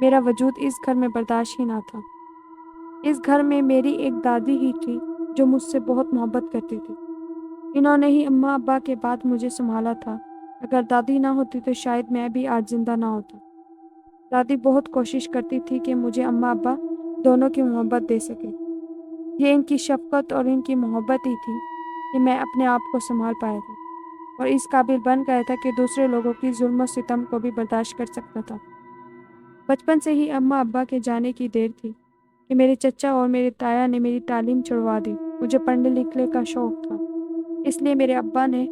میرا وجود اس گھر میں برداشت ہی نہ تھا۔ اس گھر میں میری ایک دادی ہی تھی جو مجھ سے بہت محبت کرتی تھی۔ انہوں نے ہی اماں ابا کے بعد مجھے سنبھالا تھا۔ اگر دادی نہ ہوتی تو شاید میں بھی آج زندہ نہ ہوتا۔ دادی بہت کوشش کرتی تھی کہ مجھے اماں ابا دونوں کی محبت دے سکے۔ یہ ان کی شفقت اور ان کی محبت ہی تھی کہ میں اپنے آپ کو سنبھال پایا تھا اور اس قابل بن گیا تھا کہ دوسرے لوگوں کی ظلم و ستم کو بھی برداشت کر سکتا تھا۔ بچپن سے ہی اماں ابا کے جانے کی دیر تھی کہ میرے چچا اور میرے تایا نے میری تعلیم چھڑوا دی۔ مجھے پڑھنے لکھنے کا شوق تھا، اس لیے میرے ابا نے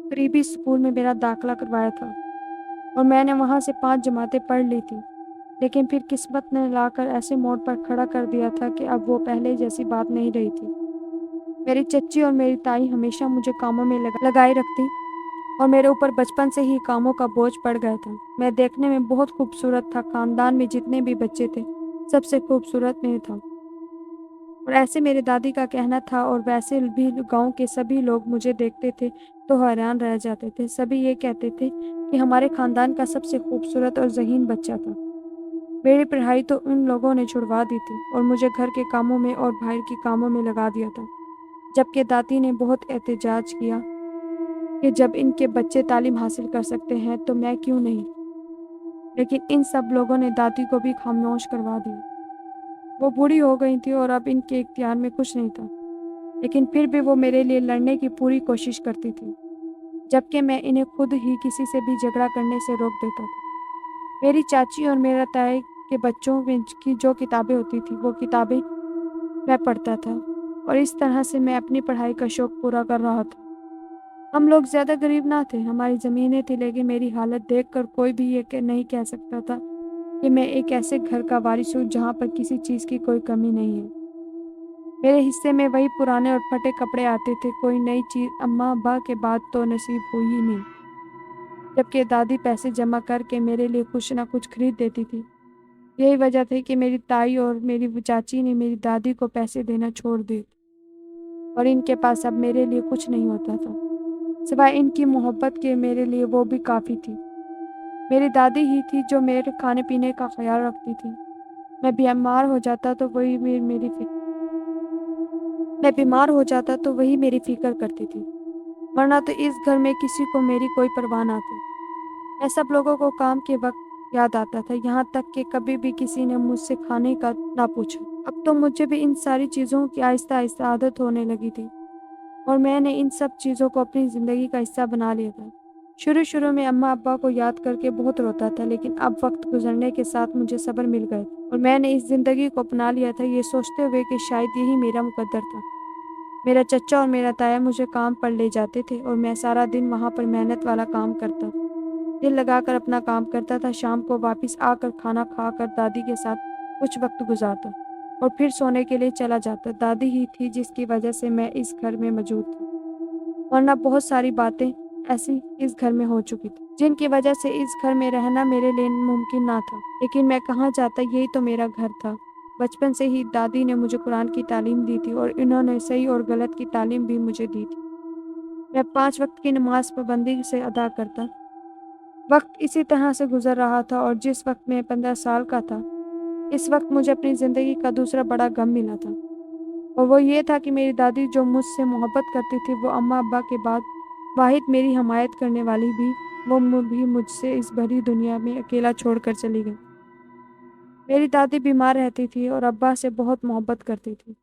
قریبی اسکول میں میرا داخلہ کروایا تھا اور میں نے وہاں سے 5 جماعتیں پڑھ لی تھی۔ لیکن پھر قسمت نے لا کر ایسے موڑ پر کھڑا کر دیا تھا کہ اب وہ پہلے جیسی بات نہیں رہی تھی۔ میری چچی اور میری تائی ہمیشہ مجھے کاموں میں لگائی رکھتی اور میرے اوپر بچپن سے ہی کاموں کا بوجھ پڑ گیا تھا۔ میں دیکھنے میں بہت خوبصورت تھا، خاندان میں جتنے بھی بچے تھے سب سے خوبصورت میں تھا، اور ایسے میرے دادی کا کہنا تھا، اور ویسے بھی گاؤں کے سبھی لوگ مجھے دیکھتے تھے تو حیران رہ جاتے تھے۔ سبھی یہ کہتے تھے کہ ہمارے خاندان کا سب سے خوبصورت اور ذہین بچہ تھا۔ میری پڑھائی تو ان لوگوں نے چھڑوا دی تھی اور مجھے گھر کے کاموں میں اور باہر کے کاموں میں لگا دیا تھا، جبکہ دادی نے بہت احتجاج کیا کہ جب ان کے بچے تعلیم حاصل کر سکتے ہیں تو میں کیوں نہیں، لیکن ان سب لوگوں نے دادی کو بھی خاموش کروا دیا۔ وہ بوڑھی ہو گئی تھی اور اب ان کے اختیار میں کچھ نہیں تھا، لیکن پھر بھی وہ میرے لیے لڑنے کی پوری کوشش کرتی تھی، جبکہ میں انہیں خود ہی کسی سے بھی جھگڑا کرنے سے روک دیتا تھا۔ میری چاچی اور میرا تائی کے بچوں میں کی جو کتابیں ہوتی تھیں وہ کتابیں میں پڑھتا تھا، اور اس طرح سے میں اپنی پڑھائی کا شوق پورا کر رہا تھا۔ ہم لوگ زیادہ غریب نہ تھے، ہماری زمینیں تھیں، لیکن میری حالت دیکھ کر کوئی بھی یہ نہیں کہہ سکتا تھا کہ میں ایک ایسے گھر کا وارث ہوں جہاں پر کسی چیز کی کوئی کمی نہیں ہے۔ میرے حصے میں وہی پرانے اور پھٹے کپڑے آتے تھے، کوئی نئی چیز اماں ابا کے بعد تو نصیب ہوئی ہی نہیں، جبکہ دادی پیسے جمع کر کے میرے لیے کچھ نہ کچھ خرید دیتی تھی۔ یہی وجہ تھی کہ میری تائی اور میری چاچی نے میری دادی کو پیسے دینا چھوڑ دیے اور ان کے پاس اب میرے لیے کچھ نہیں ہوتا تھا سوائے ان کی محبت کے۔ میرے لیے وہ بھی کافی تھی۔ میری دادی ہی تھی جو میرے کھانے پینے کا خیال رکھتی تھی۔ میں بیمار ہو جاتا تو وہی میری فکر کرتی تھی، ورنہ تو اس گھر میں کسی کو میری کوئی پرواہ نہ تھی۔ میں سب لوگوں کو کام کے وقت یاد آتا تھا، یہاں تک کہ کبھی بھی کسی نے مجھ سے کھانے کا نہ پوچھا۔ اب تو مجھے بھی ان ساری چیزوں کی آہستہ آہستہ عادت ہونے لگی تھی اور میں نے ان سب چیزوں کو اپنی زندگی کا حصہ بنا لیا تھا۔ شروع میں اماں ابا کو یاد کر کے بہت روتا تھا، لیکن اب وقت گزرنے کے ساتھ مجھے صبر مل گیا اور میں نے اس زندگی کو اپنا لیا تھا، یہ سوچتے ہوئے کہ شاید یہی میرا مقدر تھا۔ میرا چچا اور میرا تایا مجھے کام پر لے جاتے تھے اور میں سارا دن وہاں پر محنت والا کام کرتا، دل لگا کر اپنا کام کرتا تھا۔ شام کو واپس آ کر کھانا کھا کر دادی کے ساتھ کچھ وقت گزارتا اور پھر سونے کے لیے چلا جاتا۔ دادی ہی تھی جس کی وجہ سے میں اس گھر میں موجود تھا، ورنہ بہت ساری باتیں ایسی اس گھر میں ہو چکی تھی جن کی وجہ سے اس گھر میں رہنا میرے لیے ممکن نہ تھا، لیکن میں کہاں جاتا، یہی تو میرا گھر تھا۔ بچپن سے ہی دادی نے مجھے قرآن کی تعلیم دی تھی اور انہوں نے صحیح اور غلط کی تعلیم بھی مجھے دی تھی۔ میں 5 وقت کی نماز پابندی سے ادا کرتا۔ وقت اسی طرح سے گزر رہا تھا اور جس وقت میں 15 سال کا تھا، اس وقت مجھے اپنی زندگی کا دوسرا بڑا غم ملا تھا، اور وہ یہ تھا کہ میری دادی جو مجھ سے محبت کرتی تھی، وہ اماں ابا کے بعد واحد میری حمایت کرنے والی وہ بھی مجھ سے اس بھری دنیا میں اکیلا چھوڑ کر چلی گئی۔ میری دادی بیمار رہتی تھی اور ابا سے بہت محبت کرتی تھی۔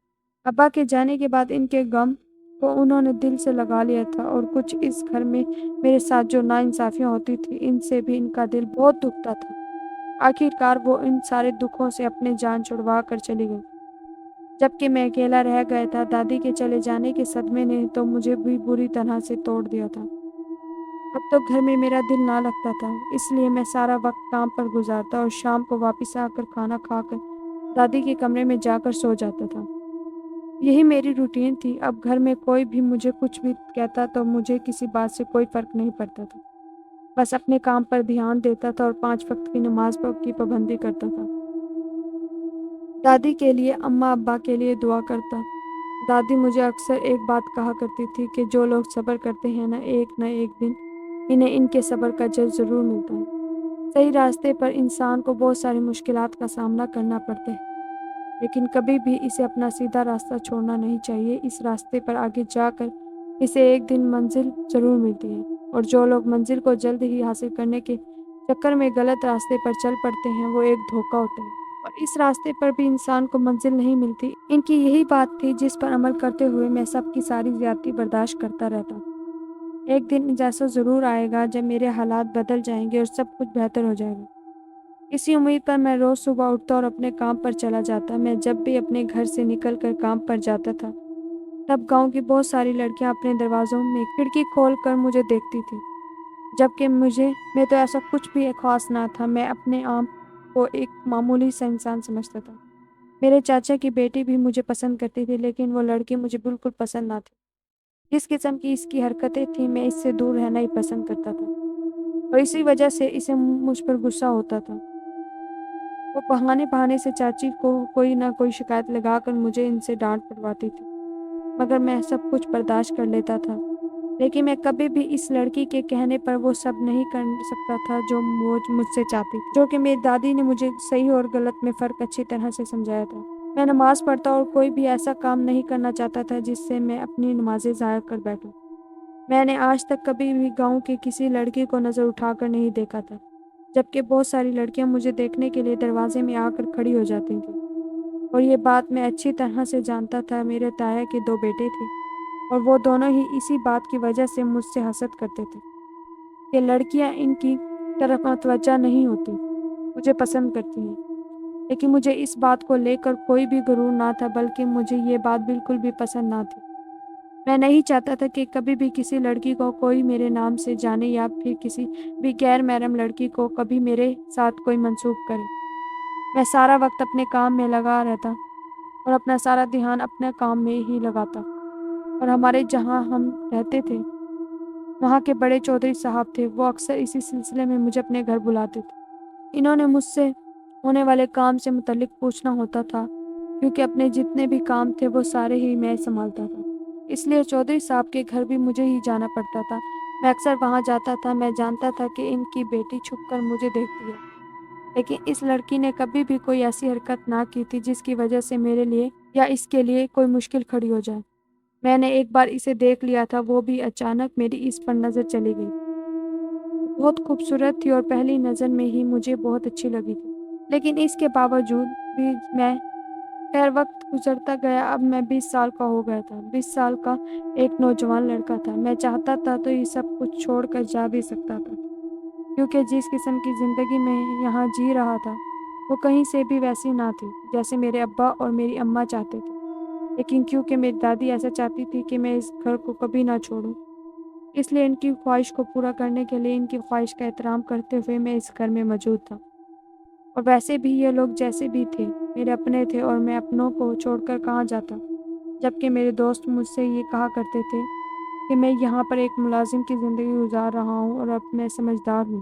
ابا کے جانے کے بعد ان کے غم کو انہوں نے دل سے لگا لیا تھا، اور کچھ اس گھر میں میرے ساتھ جو ناانصافیاں ہوتی تھیں ان سے بھی ان کا دل بہت دکھتا تھا۔ آخر کار وہ ان سارے دکھوں سے اپنی جان چھڑوا کر چلی گئی، جبکہ میں اکیلا رہ گیا تھا۔ دادی کے چلے جانے کے صدمے نے تو مجھے بھی بری طرح سے توڑ دیا تھا۔ اب تو گھر میں میرا دل نہ لگتا تھا، اس لیے میں سارا وقت کام پر گزارتا اور شام کو واپس آ کر کھانا کھا کر دادی کے کمرے میں جا کر سو جاتا تھا۔ یہی میری روٹین تھی۔ اب گھر میں کوئی بھی مجھے کچھ بھی کہتا تو مجھے کسی بات سے کوئی فرق نہیں پڑتا تھا، بس اپنے کام پر دھیان دیتا تھا اور 5 وقت کی نماز کی پابندی کرتا تھا۔ دادی کے لیے، اماں ابا کے لیے دعا کرتا۔ دادی مجھے اکثر ایک بات کہا کرتی تھی کہ جو لوگ صبر کرتے ہیں نہ ایک دن انہیں ان کے صبر کا اجر ضرور ملتا ہے۔ صحیح راستے پر انسان کو بہت ساری مشکلات کا سامنا کرنا پڑتا ہے، لیکن کبھی بھی اسے اپنا سیدھا راستہ چھوڑنا نہیں چاہیے۔ اس راستے پر آگے جا کر اسے ایک دن منزل ضرور ملتی ہے، اور جو لوگ منزل کو جلد ہی حاصل کرنے کے چکر میں غلط راستے پر چل پڑتے ہیں وہ ایک دھوکہ ہوتا ہے، اور اس راستے پر بھی انسان کو منزل نہیں ملتی۔ ان کی یہی بات تھی جس پر عمل کرتے ہوئے میں سب کی ساری زیادتی برداشت کرتا رہتا۔ ایک دن جیسا ضرور آئے گا جب میرے حالات بدل جائیں گے اور سب کچھ بہتر ہو جائے گا۔ اسی امید پر میں روز صبح اٹھتا اور اپنے کام پر چلا جاتا۔ میں جب بھی اپنے گھر سے نکل کر کام پر جاتا تھا تب گاؤں کی بہت ساری لڑکیاں اپنے دروازوں میں کھڑکی کھول کر مجھے دیکھتی تھیں، جبکہ میں تو ایسا کچھ بھی خاص نہ تھا۔ میں اپنے آپ کو ایک معمولی سا انسان سمجھتا تھا۔ میرے چاچا کی بیٹی بھی مجھے پسند کرتی تھی، لیکن وہ لڑکی مجھے بالکل پسند نہ تھی۔ جس قسم کی اس کی حرکتیں تھیں میں اس سے دور رہنا ہی پسند کرتا تھا، اور اسی وجہ سے اسے مجھ پر غصہ ہوتا تھا۔ وہ بہانے سے چاچی کو کوئی نہ کوئی شکایت لگا کر مجھے ان سے ڈانٹ پڑواتی تھی، مگر میں سب کچھ برداشت کر لیتا تھا۔ لیکن میں کبھی بھی اس لڑکی کے کہنے پر وہ سب نہیں کر سکتا تھا جو مجھ سے چاہتی تھی، جو کہ میری دادی نے مجھے صحیح اور غلط میں فرق اچھی طرح سے سمجھایا تھا۔ میں نماز پڑھتا اور کوئی بھی ایسا کام نہیں کرنا چاہتا تھا جس سے میں اپنی نمازیں ضائع کر بیٹھوں۔ میں نے آج تک کبھی بھی گاؤں کی کسی لڑکی کو نظر اٹھا کر نہیں دیکھا تھا، جبکہ بہت ساری لڑکیاں مجھے دیکھنے کے لیے دروازے میں آ کر کھڑی ہو جاتی تھیں، اور یہ بات میں اچھی طرح سے جانتا تھا۔ میرے تایا کے 2 بیٹے تھے، اور وہ دونوں ہی اسی بات کی وجہ سے مجھ سے حسد کرتے تھے کہ لڑکیاں ان کی طرف متوجہ نہیں ہوتی، مجھے پسند کرتی ہیں۔ لیکن مجھے اس بات کو لے کر کوئی بھی غرور نہ تھا، بلکہ مجھے یہ بات بالکل بھی پسند نہ تھی۔ میں نہیں چاہتا تھا کہ کبھی بھی کسی لڑکی کو کوئی میرے نام سے جانے، یا پھر کسی بھی غیر محرم لڑکی کو کبھی میرے ساتھ کوئی منسوب کرے۔ میں سارا وقت اپنے کام میں لگا رہتا اور اپنا سارا دھیان اپنے کام میں ہی لگاتا، اور ہمارے جہاں ہم رہتے تھے وہاں کے بڑے چودھری صاحب تھے، وہ اکثر اسی سلسلے میں مجھے اپنے گھر بلاتے تھے۔ انہوں نے مجھ سے ہونے والے کام سے متعلق پوچھنا ہوتا تھا، کیونکہ اپنے جتنے بھی کام تھے وہ سارے ہی میں سنبھالتا تھا، اس لیے چودھری صاحب کے گھر بھی مجھے ہی جانا پڑتا تھا۔ میں اکثر وہاں جاتا تھا۔ میں جانتا تھا کہ ان کی بیٹی چھپ کر مجھے دیکھتی ہے، لیکن اس لڑکی نے کبھی بھی کوئی ایسی حرکت نہ کی تھی جس کی وجہ سے میرے لیے یا اس کے لیے کوئی مشکل کھڑی ہو جائے۔ میں نے ایک بار اسے دیکھ لیا تھا، وہ بھی اچانک میری اس پر نظر چلی گئی۔ بہت خوبصورت تھی اور پہلی نظر میں ہی مجھے بہت اچھی لگی تھی، لیکن اس کے باوجود بھی خیر وقت گزرتا گیا۔ اب میں 20 سال کا ہو گیا تھا، 20 سال کا ایک نوجوان لڑکا تھا۔ میں چاہتا تھا تو یہ سب کچھ چھوڑ کر جا بھی سکتا تھا، کیونکہ جس قسم کی زندگی میں یہاں جی رہا تھا وہ کہیں سے بھی ویسی نہ تھی جیسے میرے ابا اور میری اماں چاہتے تھے، لیکن کیونکہ میری دادی ایسا چاہتی تھی کہ میں اس گھر کو کبھی نہ چھوڑوں، اس لیے ان کی خواہش کو پورا کرنے کے لیے ان کی خواہش کا احترام کرتے ہوئے میں اس گھر میں موجود تھا۔ اور ویسے بھی یہ لوگ جیسے بھی تھے میرے اپنے تھے، اور میں اپنوں کو چھوڑ کر کہاں جاتا، جبکہ میرے دوست مجھ سے یہ کہا کرتے تھے کہ میں یہاں پر ایک ملازم کی زندگی گزار رہا ہوں، اور اب میں سمجھدار ہوں،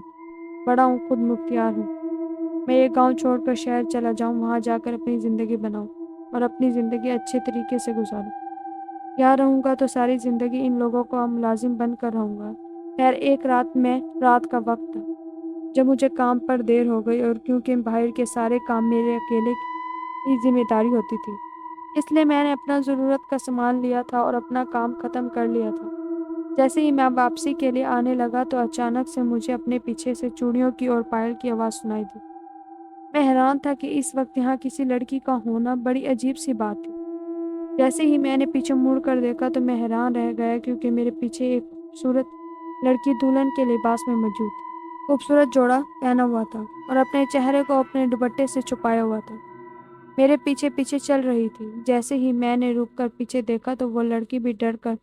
بڑا ہوں، خود مختار ہوں۔ میں یہ گاؤں چھوڑ کر شہر چلا جاؤں، وہاں جا کر اپنی زندگی بناؤں اور اپنی زندگی اچھے طریقے سے گزاروں۔ یہاں رہوں گا تو ساری زندگی ان لوگوں کا ملازم بن کر رہوں گا۔ خیر ایک رات کا وقت تھا جب مجھے کام پر دیر ہو گئی، اور کیونکہ باہر کے سارے کام میرے اکیلے کی ذمہ داری ہوتی تھی، اس لیے میں نے اپنا ضرورت کا سامان لیا تھا اور اپنا کام ختم کر لیا تھا۔ جیسے ہی میں واپسی کے لیے آنے لگا تو اچانک سے مجھے اپنے پیچھے سے چوڑیوں کی اور پائل کی آواز سنائی دی۔ میں حیران تھا کہ اس وقت یہاں کسی لڑکی کا ہونا بڑی عجیب سی بات تھی۔ جیسے ہی میں نے پیچھے مڑ کر دیکھا تو میں حیران رہ گیا، کیونکہ میرے پیچھے ایک خوبصورت لڑکی دلہن کے لباس میں موجود تھی، خوبصورت جوڑا پہنا ہوا تھا اور اپنے چہرے کو اپنے دوپٹے سے چھپایا ہوا تھا، میرے پیچھے پیچھے چل رہی تھی۔ جیسے ہی میں نے رک کر پیچھے دیکھا تو وہ لڑکی بھی ڈر کر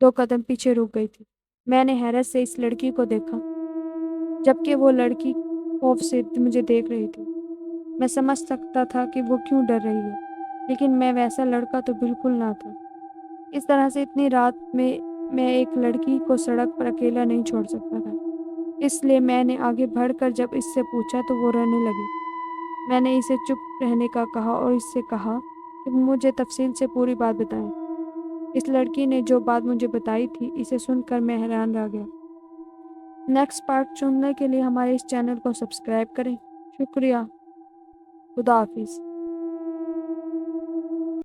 2 قدم پیچھے رک گئی تھی۔ میں نے حیرت سے اس لڑکی کو دیکھا، جبکہ وہ لڑکی خوف سے مجھے دیکھ رہی تھی۔ میں سمجھ سکتا تھا کہ وہ کیوں ڈر رہی ہے، لیکن میں ویسا لڑکا تو بالکل نہ تھا۔ اس طرح سے اتنی رات میں ایک لڑکی کو سڑک پر اکیلا نہیں چھوڑ سکتا تھا، اس لیے میں نے آگے بڑھ کر جب اس سے پوچھا تو وہ رونے لگی۔ میں نے اسے چپ رہنے کا کہا اور اس سے کہا کہ مجھے تفصیل سے پوری بات بتائیں۔ اس لڑکی نے جو بات مجھے بتائی تھی، اسے سن کر میں حیران رہ گیا۔ نیکسٹ پارٹ سننے کے لیے ہمارے اس چینل کو سبسکرائب کریں۔ شکریہ۔ خدا حافظ۔